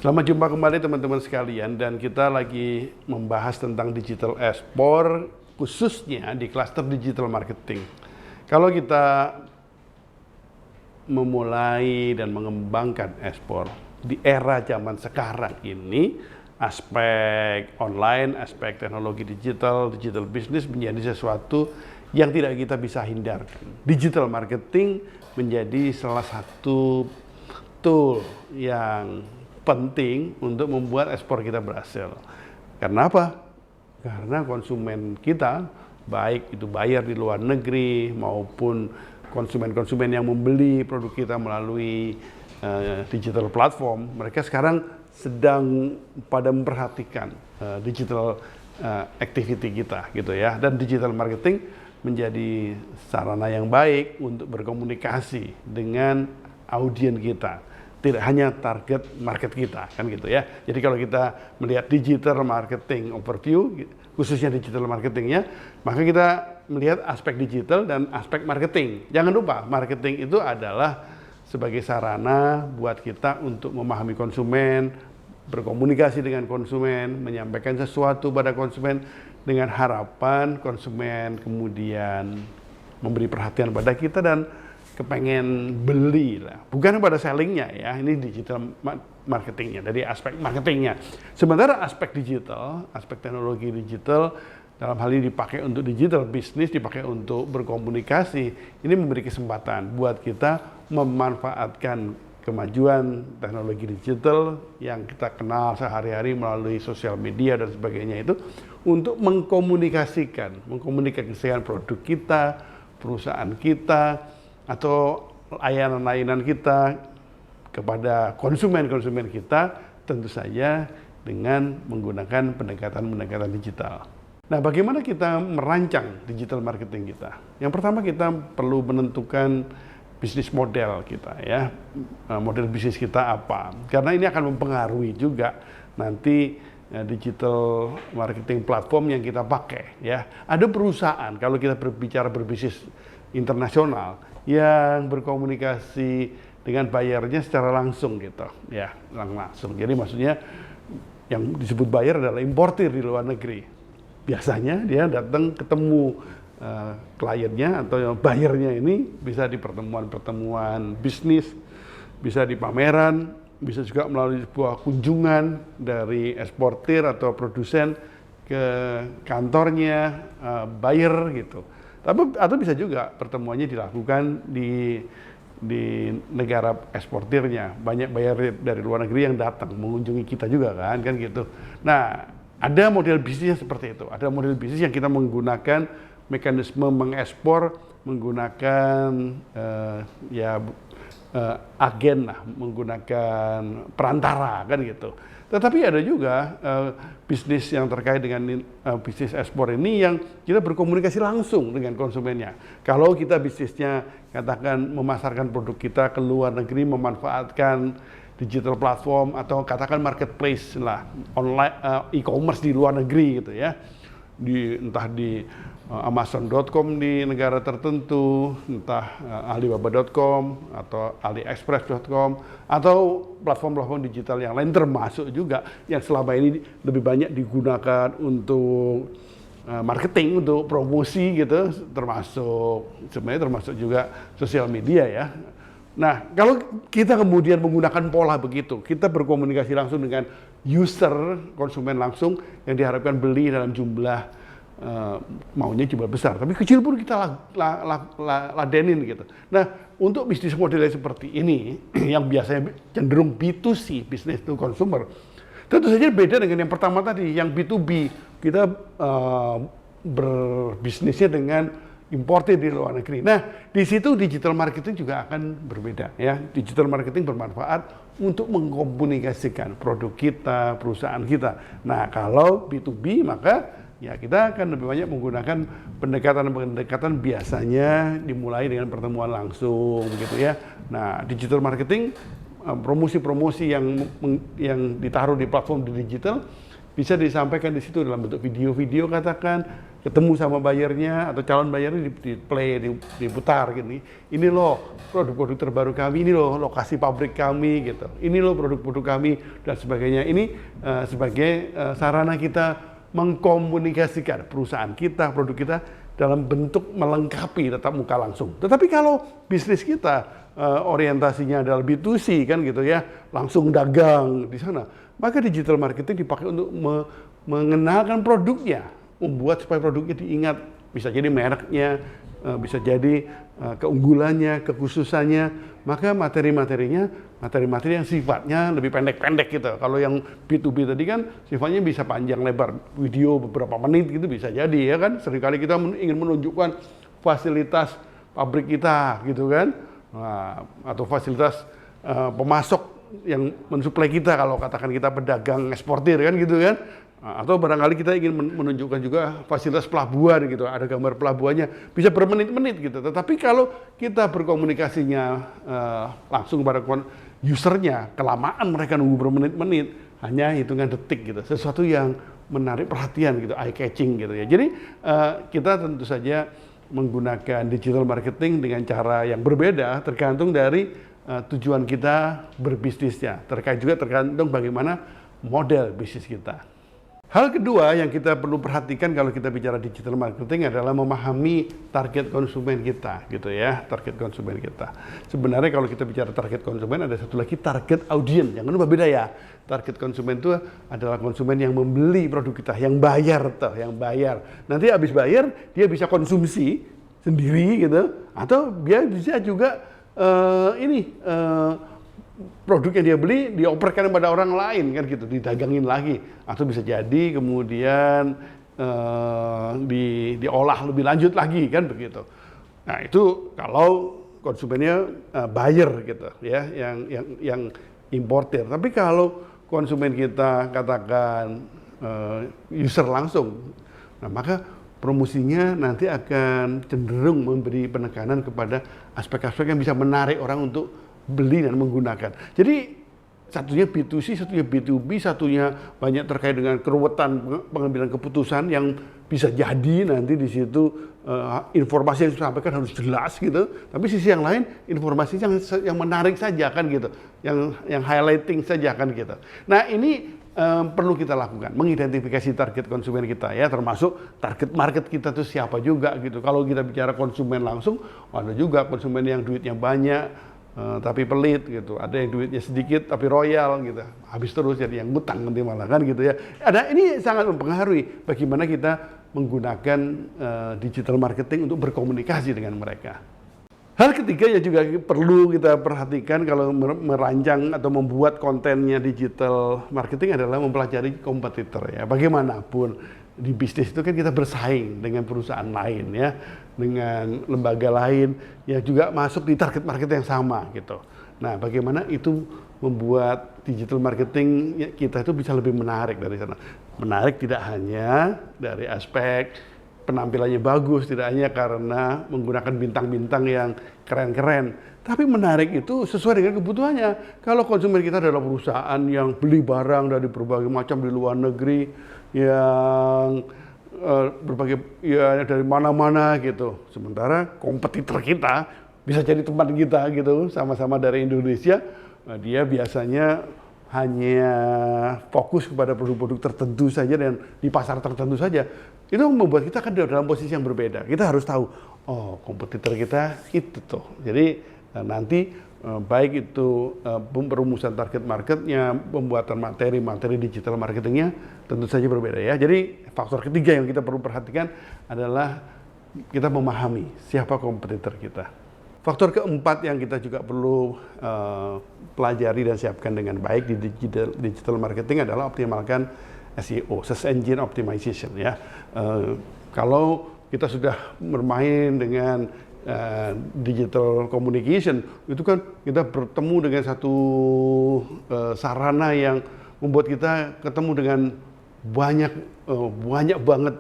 Selamat jumpa kembali teman-teman sekalian, dan kita lagi membahas tentang digital export khususnya di klaster digital marketing. Kalau kita memulai dan mengembangkan ekspor di era zaman sekarang ini, aspek online, aspek teknologi digital business menjadi sesuatu yang tidak kita bisa hindarkan. Digital marketing menjadi salah satu tool yang penting untuk membuat ekspor kita berhasil. Karena apa? Karena konsumen kita, baik itu buyer di luar negeri maupun konsumen-konsumen yang membeli produk kita melalui digital platform, mereka sekarang sedang pada memperhatikan digital activity kita, gitu ya. Dan digital marketing menjadi sarana yang baik untuk berkomunikasi dengan audiens kita. Tidak hanya target market kita, kan gitu ya. Jadi kalau kita melihat digital marketing overview, khususnya digital marketingnya, maka kita melihat aspek digital dan aspek marketing. Jangan lupa, marketing itu adalah sebagai sarana buat kita untuk memahami konsumen, berkomunikasi dengan konsumen, menyampaikan sesuatu pada konsumen dengan harapan konsumen kemudian memberi perhatian pada kita dan kepengen beli lah, bukan pada sellingnya ya. Ini digital marketingnya, dari aspek marketingnya. Sementara aspek digital, aspek teknologi digital dalam hal ini dipakai untuk digital bisnis, dipakai untuk berkomunikasi. Ini memberi kesempatan buat kita memanfaatkan kemajuan teknologi digital yang kita kenal sehari-hari melalui sosial media dan sebagainya itu untuk mengkomunikasikan produk kita, perusahaan kita, atau layanan-layanan kita kepada konsumen-konsumen kita, tentu saja dengan menggunakan pendekatan-pendekatan digital. Nah, bagaimana kita merancang digital marketing kita? Yang pertama, kita perlu menentukan bisnis model kita ya. Model bisnis kita apa? Karena ini akan mempengaruhi juga nanti digital marketing platform yang kita pakai ya. Ada perusahaan, kalau kita berbicara berbisnis internasional, yang berkomunikasi dengan bayarnya secara langsung gitu ya, langsung. Jadi maksudnya yang disebut buyer adalah importir di luar negeri. Biasanya dia datang ketemu kliennya atau buyernya ini bisa di pertemuan bisnis, bisa di pameran, bisa juga melalui sebuah kunjungan dari eksportir atau produsen ke kantornya buyer gitu. Atau bisa juga pertemuannya dilakukan di negara eksportirnya. Banyak buyer dari luar negeri yang datang mengunjungi kita juga kan gitu. Nah, ada model bisnis seperti itu. Ada model bisnis yang kita menggunakan mekanisme mengekspor menggunakan agen lah, menggunakan perantara kan gitu. Tetapi ada juga bisnis yang terkait dengan bisnis ekspor ini yang kita berkomunikasi langsung dengan konsumennya. Kalau kita bisnisnya katakan memasarkan produk kita ke luar negeri, memanfaatkan digital platform atau katakan marketplace lah, online e-commerce di luar negeri gitu ya. Entah di Amazon.com di negara tertentu, entah Alibaba.com atau AliExpress.com atau platform-platform digital yang lain, termasuk juga yang selama ini lebih banyak digunakan untuk marketing, untuk promosi gitu, termasuk juga sosial media ya. Nah, kalau kita kemudian menggunakan pola begitu, kita berkomunikasi langsung dengan user, konsumen langsung yang diharapkan beli dalam jumlah maunya jumlah besar, tapi kecil pun kita ladenin gitu. Nah, untuk bisnis modelnya seperti ini yang biasanya cenderung B2C, business to consumer, tentu saja beda dengan yang pertama tadi, yang B2B. Kita berbisnisnya dengan importir di luar negeri. Nah, di situ digital marketing juga akan berbeda ya. Digital marketing bermanfaat untuk mengkomunikasikan produk kita, perusahaan kita. Nah, kalau B2B maka ya kita akan lebih banyak menggunakan pendekatan-pendekatan biasanya dimulai dengan pertemuan langsung gitu ya. Nah, digital marketing, promosi-promosi yang ditaruh di platform di digital bisa disampaikan di situ dalam bentuk video-video, katakan ketemu sama buyernya atau calon buyernya, di play, diputar gini. Ini loh produk-produk terbaru kami, ini loh lokasi pabrik kami gitu. Ini loh produk-produk kami dan sebagainya. Ini sebagai sarana kita mengkomunikasikan perusahaan kita, produk kita dalam bentuk melengkapi tatap muka langsung. Tetapi kalau bisnis kita orientasinya adalah B2C kan gitu ya, langsung dagang di sana, maka digital marketing dipakai untuk mengenalkan produknya, membuat supaya produknya diingat, bisa jadi mereknya, bisa jadi keunggulannya, kekhususannya. Maka materi-materinya materi-materi yang sifatnya lebih pendek-pendek gitu. Kalau yang B2B tadi kan sifatnya bisa panjang lebar, video beberapa menit gitu bisa jadi ya kan. Seringkali kita ingin menunjukkan fasilitas pabrik kita gitu kan, atau fasilitas pemasok yang mensuplai kita, kalau katakan kita pedagang eksportir kan gitu kan. Atau barangkali kita ingin menunjukkan juga fasilitas pelabuhan gitu, ada gambar pelabuhannya, bisa bermenit-menit gitu. Tetapi kalau kita berkomunikasinya langsung pada usernya, kelamaan mereka nunggu bermenit-menit, hanya hitungan detik gitu, sesuatu yang menarik perhatian gitu, eye catching gitu ya. Jadi kita tentu saja menggunakan digital marketing dengan cara yang berbeda, tergantung dari tujuan kita berbisnisnya, tergantung bagaimana model bisnis kita. Hal kedua yang kita perlu perhatikan kalau kita bicara digital marketing adalah memahami target konsumen kita, gitu ya, target konsumen kita. Sebenarnya kalau kita bicara target konsumen, ada satu lagi target audience, yang kedua beda ya. Target konsumen itu adalah konsumen yang membeli produk kita, yang bayar tuh, yang bayar. Nanti habis bayar dia bisa konsumsi sendiri gitu, atau dia bisa juga produk yang dia beli dioperkan kepada orang lain kan gitu, didagangin lagi, atau bisa jadi kemudian diolah lebih lanjut lagi kan begitu. Nah itu kalau konsumennya buyer gitu ya, yang importer. Tapi kalau konsumen kita katakan user langsung, nah maka promosinya nanti akan cenderung memberi penekanan kepada aspek-aspek yang bisa menarik orang untuk beli dan menggunakan. Jadi satunya B2C, satunya B2B, satunya banyak terkait dengan keruwetan pengambilan keputusan yang bisa jadi nanti di situ informasi yang disampaikan harus jelas gitu. Tapi sisi yang lain informasi yang menarik saja kan gitu, yang highlighting saja kan gitu. Nah ini perlu kita lakukan, mengidentifikasi target konsumen kita ya, termasuk target market kita tuh siapa juga gitu. Kalau kita bicara konsumen langsung, ada juga konsumen yang duitnya banyak tapi pelit gitu, ada yang duitnya sedikit tapi royal gitu, habis terus jadi yang ngutang nanti malah kan gitu ya. Ini sangat mempengaruhi bagaimana kita menggunakan digital marketing untuk berkomunikasi dengan mereka. Hal ketiga yang juga perlu kita perhatikan kalau merancang atau membuat kontennya digital marketing adalah mempelajari kompetitor ya. Bagaimanapun di bisnis itu kan kita bersaing dengan perusahaan lain ya, dengan lembaga lain yang juga masuk di target market yang sama gitu. Nah, bagaimana itu membuat digital marketing kita itu bisa lebih menarik dari sana. Menarik tidak hanya dari aspek penampilannya bagus, tidak hanya karena menggunakan bintang-bintang yang keren-keren, tapi menarik itu sesuai dengan kebutuhannya. Kalau konsumen kita adalah perusahaan yang beli barang dari berbagai macam di luar negeri, yang berbagai ya dari mana-mana gitu, sementara kompetitor kita bisa jadi teman kita gitu, sama-sama dari Indonesia, dia biasanya hanya fokus kepada produk-produk tertentu saja dan di pasar tertentu saja. Itu membuat kita kan dalam posisi yang berbeda. Kita harus tahu, oh kompetitor kita itu tuh. Jadi nanti baik itu perumusan target marketnya, pembuatan materi digital marketingnya tentu saja berbeda ya. Jadi faktor ketiga yang kita perlu perhatikan adalah kita memahami siapa kompetitor kita. Faktor keempat yang kita juga perlu pelajari dan siapkan dengan baik di digital marketing adalah optimalkan SEO, Search Engine Optimization ya. Kalau kita sudah bermain dengan digital communication, itu kan kita bertemu dengan satu sarana yang membuat kita ketemu dengan banyak banget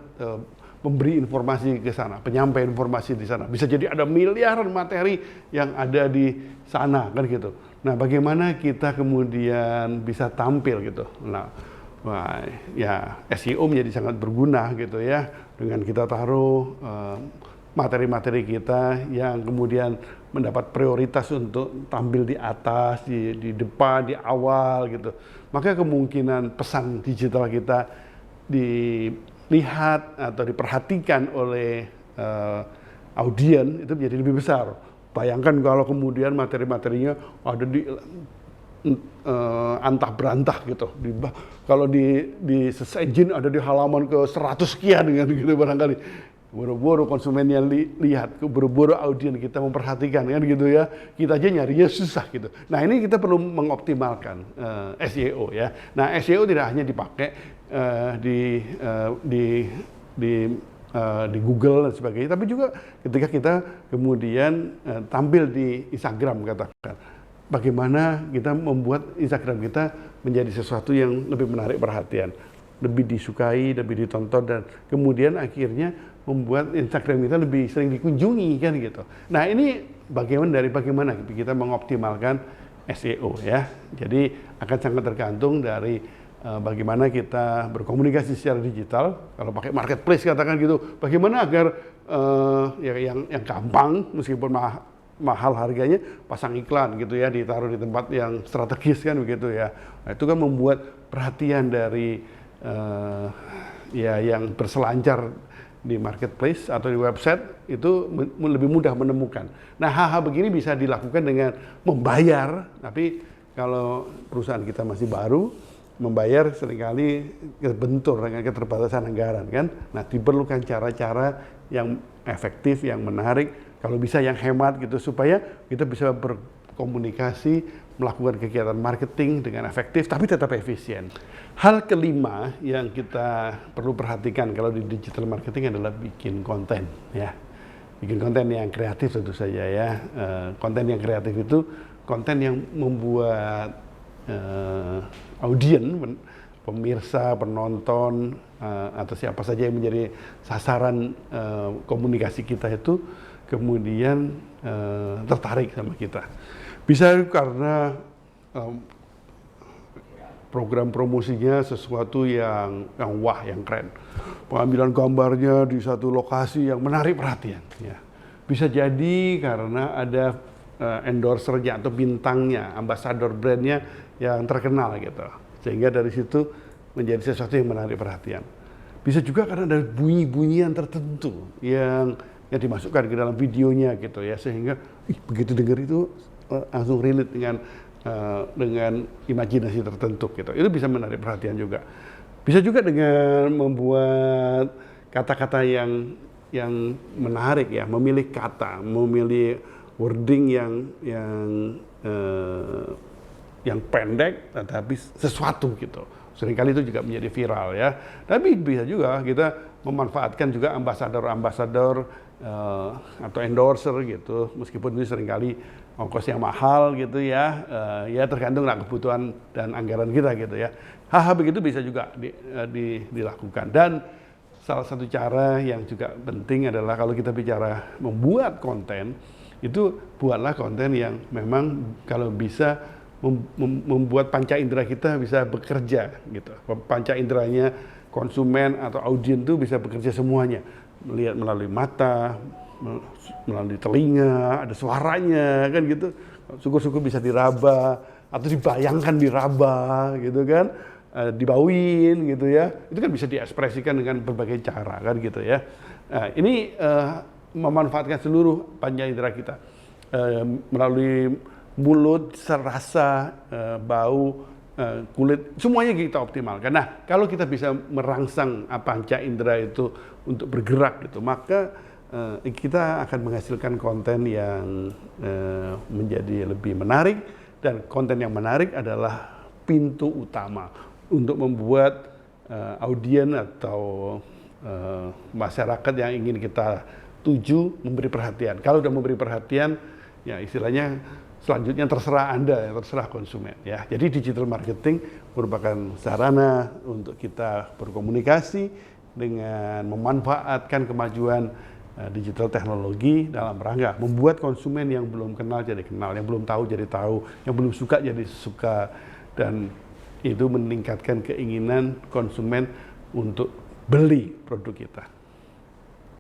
memberi informasi ke sana, penyampaian informasi di sana. Bisa jadi ada miliaran materi yang ada di sana kan gitu. Nah, bagaimana kita kemudian bisa tampil gitu. Nah, Wah, ya SEO menjadi sangat berguna gitu ya, dengan kita taruh materi-materi kita yang kemudian mendapat prioritas untuk tampil di atas, di depan, di awal gitu. Maka kemungkinan pesan digital kita dilihat atau diperhatikan oleh audien itu menjadi lebih besar. Bayangkan kalau kemudian materi-materinya ada di antah berantah gitu. Kalau di search engine ada di halaman ke 100 sekian kan gitu barangkali. Buru-buru konsumennya lihat, buru-buru audien kita memperhatikan kan gitu ya. Kita aja nyarinya susah gitu. Nah ini kita perlu mengoptimalkan SEO ya. Nah SEO tidak hanya dipakai di Google dan sebagainya, tapi juga ketika kita kemudian tampil di Instagram katakan. Bagaimana kita membuat Instagram kita menjadi sesuatu yang lebih menarik perhatian, lebih disukai, lebih ditonton, dan kemudian akhirnya membuat Instagram kita lebih sering dikunjungi kan gitu. Nah ini bagaimana kita mengoptimalkan SEO ya. Jadi akan sangat tergantung dari bagaimana kita berkomunikasi secara digital. Kalau pakai marketplace katakan gitu, bagaimana agar yang gampang meskipun mahal harganya, pasang iklan gitu ya, ditaruh di tempat yang strategis kan begitu ya. Nah, itu kan membuat perhatian dari yang berselancar di marketplace atau di website itu lebih mudah menemukan. Nah hal-hal begini bisa dilakukan dengan membayar, tapi kalau perusahaan kita masih baru, membayar seringkali terbentur dengan keterbatasan anggaran kan. Nah diperlukan cara-cara yang efektif, yang menarik, kalau bisa yang hemat gitu, supaya kita bisa berkomunikasi, melakukan kegiatan marketing dengan efektif tapi tetap efisien. Hal kelima yang kita perlu perhatikan kalau di digital marketing adalah bikin konten ya. Bikin konten yang kreatif tentu saja ya. Konten yang kreatif itu konten yang membuat audien, pemirsa, penonton, atau siapa saja yang menjadi sasaran komunikasi kita itu kemudian tertarik sama kita. Bisa karena program promosinya sesuatu yang wah, yang keren. Pengambilan gambarnya di satu lokasi yang menarik perhatian. Ya. Bisa jadi karena ada endorsernya atau bintangnya, ambasador brandnya yang terkenal gitu. Sehingga dari situ menjadi sesuatu yang menarik perhatian. Bisa juga karena ada bunyi-bunyian tertentu yang dimasukkan ke dalam videonya gitu ya, sehingga begitu dengar itu langsung relate dengan imajinasi tertentu gitu. Itu bisa menarik perhatian juga. Bisa juga dengan membuat kata-kata yang menarik ya, memilih kata, memilih wording yang pendek tetapi sesuatu gitu. Seringkali itu juga menjadi viral ya. Tapi bisa juga kita memanfaatkan juga ambasador atau endorser gitu, meskipun ini seringkali ongkosnya mahal gitu ya, ya tergantung lah kebutuhan dan anggaran kita gitu ya. Hal-hal begitu bisa juga dilakukan. Dan salah satu cara yang juga penting adalah kalau kita bicara membuat konten, itu buatlah konten yang memang kalau bisa membuat panca indera kita bisa bekerja gitu. Panca inderanya konsumen atau audien itu bisa bekerja semuanya. Melihat melalui mata, melalui telinga, ada suaranya kan gitu. Syukur-syukur bisa diraba atau dibayangkan diraba gitu kan, dibauin gitu ya. Itu kan bisa diekspresikan dengan berbagai cara kan gitu ya. Nah, ini memanfaatkan seluruh panca indera kita melalui mulut, rasa, bau, kulit, semuanya kita optimalkan. Nah, kalau kita bisa merangsang panca indera itu untuk bergerak gitu, maka kita akan menghasilkan konten yang menjadi lebih menarik, dan konten yang menarik adalah pintu utama untuk membuat audien atau masyarakat yang ingin kita tuju memberi perhatian. Kalau sudah memberi perhatian, ya istilahnya selanjutnya terserah Anda, terserah konsumen ya. Jadi digital marketing merupakan sarana untuk kita berkomunikasi dengan memanfaatkan kemajuan digital teknologi dalam rangka membuat konsumen yang belum kenal jadi kenal, yang belum tahu jadi tahu, yang belum suka jadi suka, dan itu meningkatkan keinginan konsumen untuk beli produk kita.